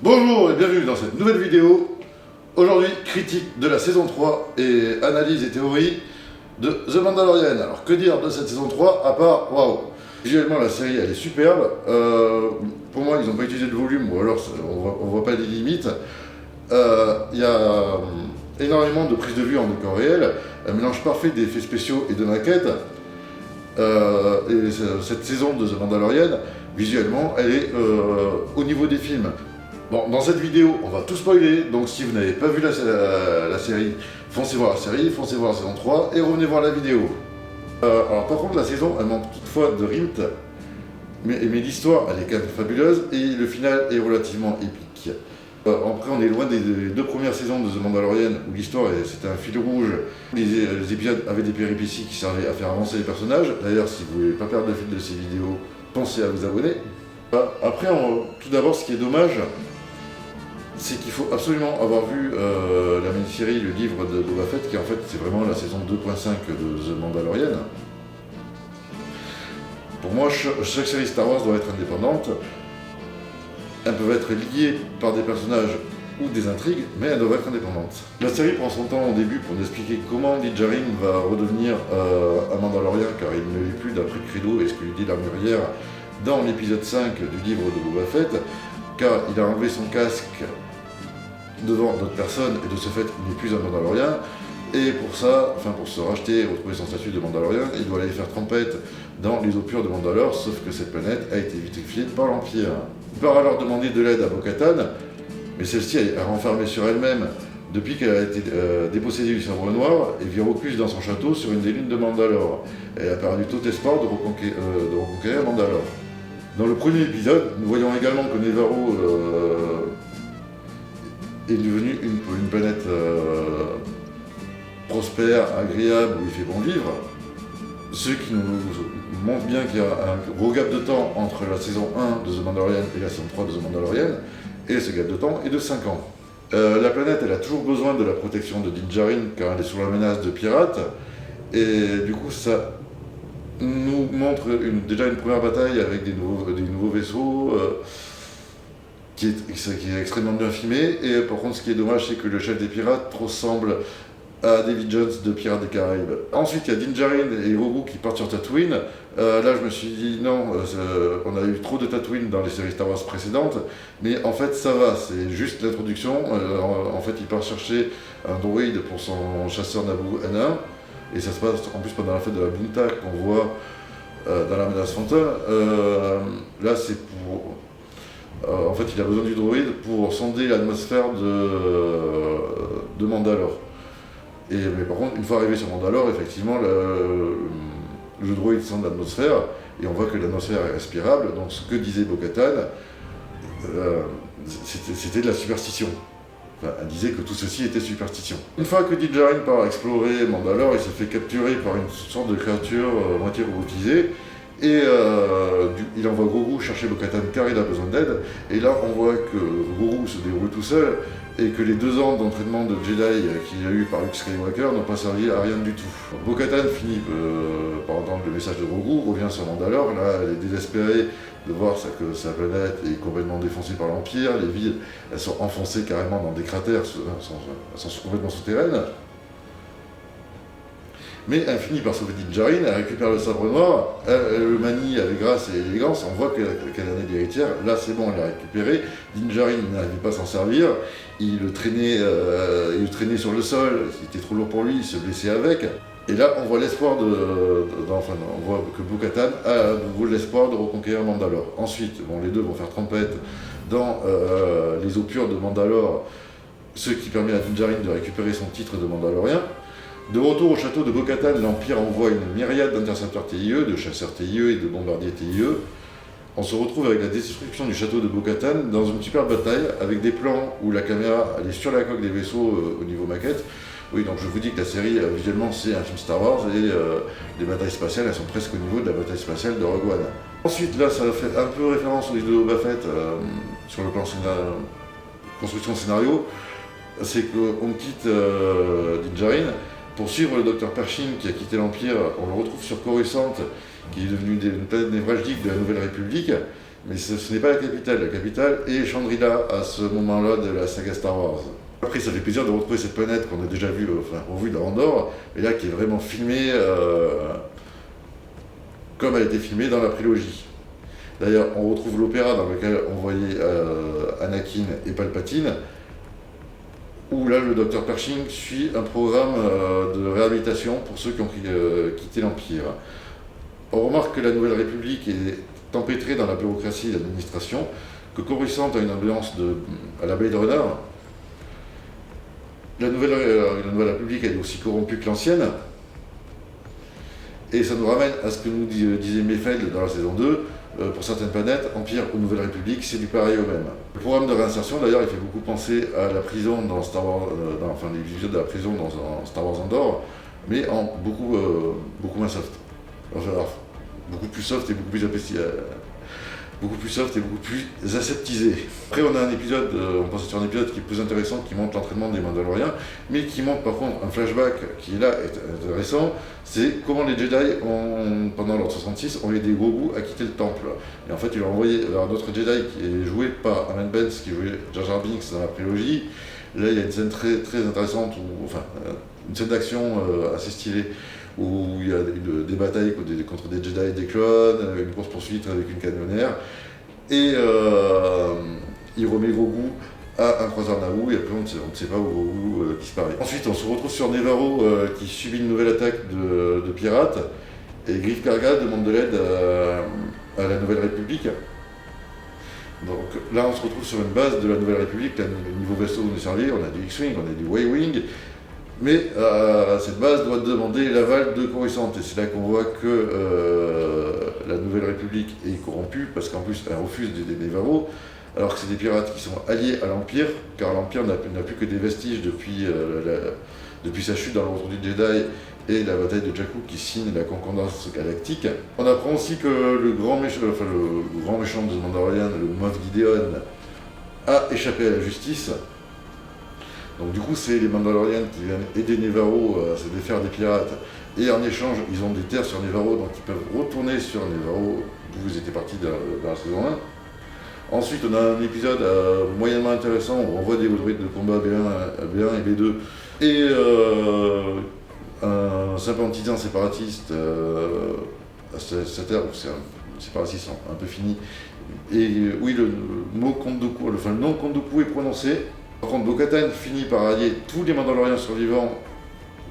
Bonjour et bienvenue dans cette nouvelle vidéo. Aujourd'hui, critique de la saison 3 et analyse et théorie de The Mandalorian. Alors que dire de cette saison 3 à part waouh. Visuellement la série elle est superbe. Pour moi ils n'ont pas utilisé de volume ou alors on voit pas les limites. Il y a énormément de prises de vue en décor réel, un mélange parfait d'effets spéciaux et de maquettes. Et cette saison de The Mandalorian, visuellement, elle est au niveau des films. Bon, dans cette vidéo, on va tout spoiler, donc si vous n'avez pas vu la série, foncez voir la série, foncez voir la saison 3 et revenez voir la vidéo. Alors par contre, la saison, elle manque toutefois de rythme, mais l'histoire, elle est quand même fabuleuse et le final est relativement épique. Après, on est loin des deux premières saisons de The Mandalorian où l'histoire, c'était un fil rouge. Les épisodes avaient des péripéties qui servaient à faire avancer les personnages. D'ailleurs, si vous ne voulez pas perdre le fil de ces vidéos, pensez à vous abonner. Après, tout d'abord, ce qui est dommage, c'est qu'il faut absolument avoir vu la mini-série, le livre de Boba Fett, qui en fait, c'est vraiment la saison 2.5 de The Mandalorian. Pour moi, chaque série Star Wars doit être indépendante. Elles peuvent être liées par des personnages ou des intrigues, mais elles doivent être indépendantes. La série prend son temps au début pour nous expliquer comment Din Djarin va redevenir un Mandalorien, car il ne l'est plus d'après Credo et ce que lui dit l'armurière dans l'épisode 5 du livre de Boba Fett, car il a enlevé son casque devant d'autres personnes et de ce fait il n'est plus un Mandalorien. Et pour ça, pour se racheter et retrouver son statut de Mandalorien, il doit aller faire trompette dans les eaux pures de Mandalore, sauf que cette planète a été vitrifiée par l'Empire. Il part alors demander de l'aide à Bo-Katan, mais celle-ci est renfermée sur elle-même depuis qu'elle a été dépossédée du sabre noir et vit recluse dans son château sur une des lunes de Mandalore. Elle a perdu tout espoir de reconquérir Mandalore. Dans le premier épisode, nous voyons également que Nevarro est devenu une planète prospère, agréable, où il fait bon vivre. Ce qui nous montre bien qu'il y a un gros gap de temps entre la saison 1 de The Mandalorian et la saison 3 de The Mandalorian, et ce gap de temps est de 5 ans. La planète, elle a toujours besoin de la protection de Din Djarin, car elle est sous la menace de pirates, et du coup ça nous montre déjà une première bataille avec des nouveaux vaisseaux, qui est extrêmement bien filmé, et par contre ce qui est dommage c'est que le chef des pirates ressemble à David Jones de Pirates des Caraïbes. Ensuite il y a Din Djarin et Grogu qui partent sur Tatooine. Là je me suis dit non, on a eu trop de Tatooine dans les séries Star Wars précédentes, mais en fait ça va, c'est juste l'introduction. En fait il part chercher un droïde pour son chasseur Naboo N1, et ça se passe en plus pendant la fête de la Bunta qu'on voit dans la menace fantôme. Là c'est pour... en fait, il a besoin du droïde pour sonder l'atmosphère de Mandalore. Mais par contre, une fois arrivé sur Mandalore, effectivement, le droïde sonde l'atmosphère et on voit que l'atmosphère est respirable. Donc, ce que disait Bo-Katan, c'était de la superstition. Enfin, elle disait que tout ceci était superstition. Une fois que Din Djarin part explorer Mandalore, il se fait capturer par une sorte de créature moitié robotisée. Et il envoie Grogu chercher Bo-Katan car il a besoin d'aide. Et là, on voit que Grogu se débrouille tout seul et que les 2 ans d'entraînement de Jedi qu'il a eu par Luke Skywalker n'ont pas servi à rien du tout. Bo-Katan finit par entendre le message de Grogu, revient sur Mandalore. Là, elle est désespérée de voir que sa planète est complètement défoncée par l'Empire. Les villes, elles sont enfoncées carrément dans des cratères, elles sont complètement souterraines. Mais elle finit par sauver Din Djarin, elle récupère le sabre noir, elle le manie avec grâce et élégance, on voit qu'elle en est l'héritière. Là c'est bon, elle l'a récupéré. Din Djarin n'arrivait pas à s'en servir, il le traînait sur le sol, c'était trop lourd pour lui, il se blessait avec. Et là on voit l'espoir on voit que Bo-Katan a de nouveau l'espoir de reconquérir Mandalore. Ensuite, les deux vont faire trompette dans les eaux pures de Mandalore, ce qui permet à Din Djarin de récupérer son titre de Mandalorien. De retour au château de Bo-Katan, l'Empire envoie une myriade d'intercepteurs TIE, de chasseurs TIE et de bombardiers TIE. On se retrouve avec la destruction du château de Bo-Katan dans une super bataille avec des plans où la caméra elle est sur la coque des vaisseaux au niveau maquette. Oui, donc je vous dis que la série, visuellement, c'est un film Star Wars et les batailles spatiales, elles sont presque au niveau de la bataille spatiale de Rogue One. Ensuite, là, ça fait un peu référence au livre de Boba Fett sur le plan construction scénario. C'est qu'on quitte Din Djarin pour suivre le docteur Pershing qui a quitté l'Empire. On le retrouve sur Coruscant, qui est devenu une planète névralgique de la Nouvelle République. Mais ce n'est pas la capitale. La capitale est Chandrila à ce moment-là de la saga Star Wars. Après, ça fait plaisir de retrouver cette planète qu'on a déjà vue, dans Andorre, et là qui est vraiment filmée comme elle a été filmée dans la prélogie. D'ailleurs, on retrouve l'opéra dans lequel on voyait Anakin et Palpatine, où là, le docteur Pershing suit un programme de réhabilitation pour ceux qui ont quitté l'Empire. On remarque que la Nouvelle République est empêtrée dans la bureaucratie et l'administration, que Coruscant a une ambiance à la Blade Runner. La Nouvelle République elle est aussi corrompue que l'ancienne. Et ça nous ramène à ce que nous disait Mayfeld dans la saison 2, pour certaines planètes, Empire ou Nouvelle République, c'est du pareil au même. Le programme de réinsertion, d'ailleurs, il fait beaucoup penser à la prison dans Star Wars, les épisodes de la prison dans Star Wars Andorre, mais en beaucoup moins soft. Alors, beaucoup plus soft et beaucoup plus aseptisé. Après, on a un épisode, on pense sur un épisode qui est plus intéressant, qui montre l'entraînement des Mandaloriens, mais qui montre par contre un flashback qui là est intéressant, c'est comment les Jedi, pendant l'Ordre 66, ont aidé Grogu à quitter le temple. Et en fait, ils l'ont envoyé vers un autre Jedi qui est joué par Amen Benz, qui jouait Jar Jar Binks dans la prélogie. Là, il y a une scène très, très intéressante, une scène d'action assez stylée, où il y a des batailles contre des Jedi et des clones, une course-poursuite avec une canonnière, et il remet Grogu à un croiseur Naboo, et après on ne sait pas où Grogu disparaît. Ensuite, on se retrouve sur Nevarro qui subit une nouvelle attaque de pirates, et Greef Karga demande de l'aide à la Nouvelle République. Donc là, on se retrouve sur une base de la Nouvelle République, le niveau vaisseau où on est servi, on a du X-Wing, on a du Y-Wing, mais cette base doit demander l'aval de Coruscant, et c'est là qu'on voit que la Nouvelle République est corrompue, parce qu'en plus elle refuse d'aider les Nevarro, alors que c'est des pirates qui sont alliés à l'Empire, car l'Empire n'a plus que des vestiges depuis sa chute dans le Retour du Jedi et la bataille de Jakku qui signe la concordance galactique. On apprend aussi que le grand méchant de The Mandalorian, le Moff Gideon, a échappé à la justice. Donc du coup, c'est les Mandalorians qui viennent aider Nevarro à se défaire des pirates. Et en échange, ils ont des terres sur Nevarro, donc ils peuvent retourner sur Nevarro, d'où vous étiez partis dans la saison 1. Ensuite, on a un épisode moyennement intéressant où on voit des droïdes de combat B1 et B2. Et un sympathisant séparatiste à cette ère où c'est un séparatiste un peu fini. Et oui, le mot Count Dooku, le nom Count Dooku est prononcé. Par contre, Bo-Katan finit par allier tous les Mandaloriens survivants,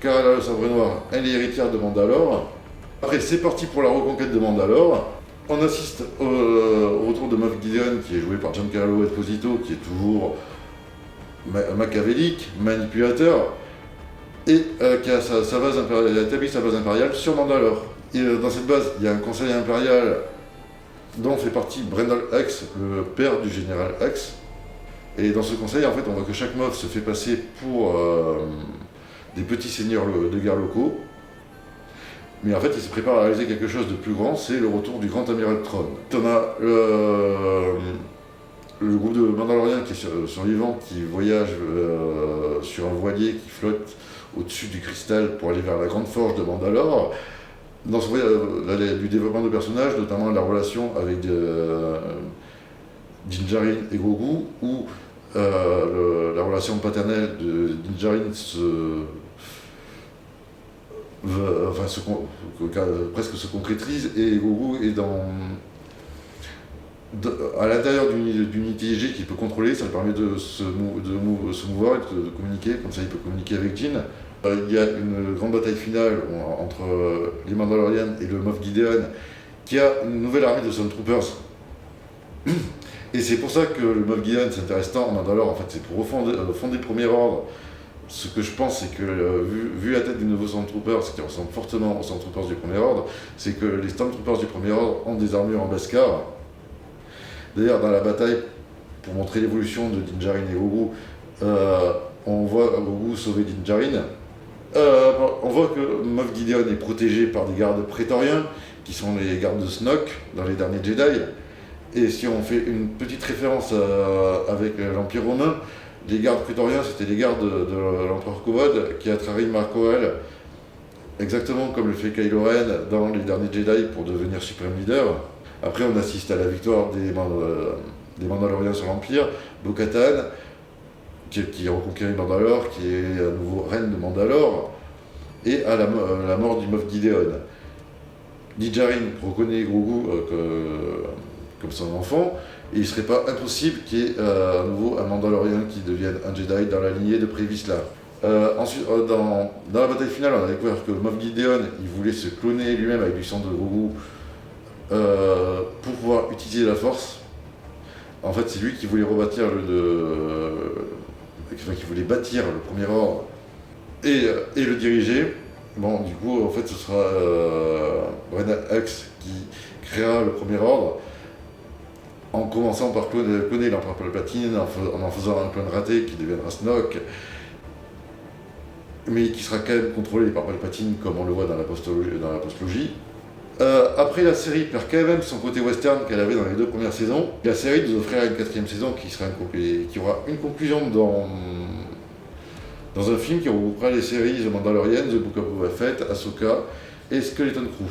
car elle a le sabre noir, elle est héritière de Mandalore. Après, c'est parti pour la reconquête de Mandalore. On assiste au retour de Moff Gideon, qui est joué par Giancarlo Esposito, qui est toujours machiavélique, manipulateur, et qui a établi sa base impériale sur Mandalore. Et dans cette base, il y a un conseil impérial dont fait partie Brendol Hux, le père du général Hux. Et dans ce conseil, en fait, on voit que chaque Moff se fait passer pour des petits seigneurs de guerre locaux. Mais en fait, il se prépare à réaliser quelque chose de plus grand, c'est le retour du grand amiral Thrawn. On a le groupe de Mandaloriens qui est survivant, qui voyage sur un voilier qui flotte au-dessus du cristal pour aller vers la grande forge de Mandalore. Dans ce voyage, du développement de personnages, notamment la relation avec Din Djarin et Grogu, où la relation paternelle de Din Djarin presque se concrétise, et Grogu est à l'intérieur d'une unité léger qu'il peut contrôler. Ça lui permet de se mouvoir et de communiquer, comme ça il peut communiquer avec Din. Il y a une grande bataille finale entre les Mandalorians et le Moff Gideon, qui a une nouvelle armée de Stormtroopers. Et c'est pour ça que le Moff Gideon s'intéresse tant en Mandalore. En fait, c'est pour fonder Premier Ordre. Ce que je pense, c'est que, vu la tête des nouveaux Stormtroopers, ce qui ressemble fortement aux Stormtroopers du Premier Ordre, c'est que les Stormtroopers du Premier Ordre ont des armures en Beskar. D'ailleurs, dans la bataille, pour montrer l'évolution de Din Djarin et Grogu, on voit Grogu sauver Din Djarin. On voit que Moff Gideon est protégé par des gardes prétoriens, qui sont les gardes de Snoke dans les derniers Jedi. Et si on fait une petite référence avec l'Empire romain, les gardes prétoriens, c'était les gardes de l'empereur Kobod, qui a trahi Marcoel, exactement comme le fait Kylo Ren dans les derniers Jedi pour devenir Supreme Leader. Après, on assiste à la victoire des Mandaloriens sur l'Empire, Bo-Katan, qui reconquiert Mandalore, qui est à nouveau reine de Mandalore, et à la mort du Moff Gideon. Din Djarin reconnaît Grogu comme son enfant, et il ne serait pas impossible qu'il y ait à nouveau un Mandalorien qui devienne un Jedi dans la lignée de Prévisla. Ensuite, dans la bataille finale, on a découvert que Moff Gideon, il voulait se cloner lui-même avec du sang de Grogu pour pouvoir utiliser la Force. En fait, c'est lui qui voulait rebâtir qui voulait bâtir le Premier Ordre et le diriger. Bon, du coup, en fait, ce sera Brennan Hux qui créera le Premier Ordre en commençant par cloner l'Empereur Palpatine, en faisant un clone raté qui deviendra Snoke, mais qui sera quand même contrôlé par Palpatine, comme on le voit dans la postlogie. Après, la série perd quand même son côté western qu'elle avait dans les 2 premières saisons. La série nous offrira une 4e saison qui aura une conclusion dans un film qui regroupera les séries The Mandalorian, The Book of Boba Fett, Ahsoka et Skeleton Crew.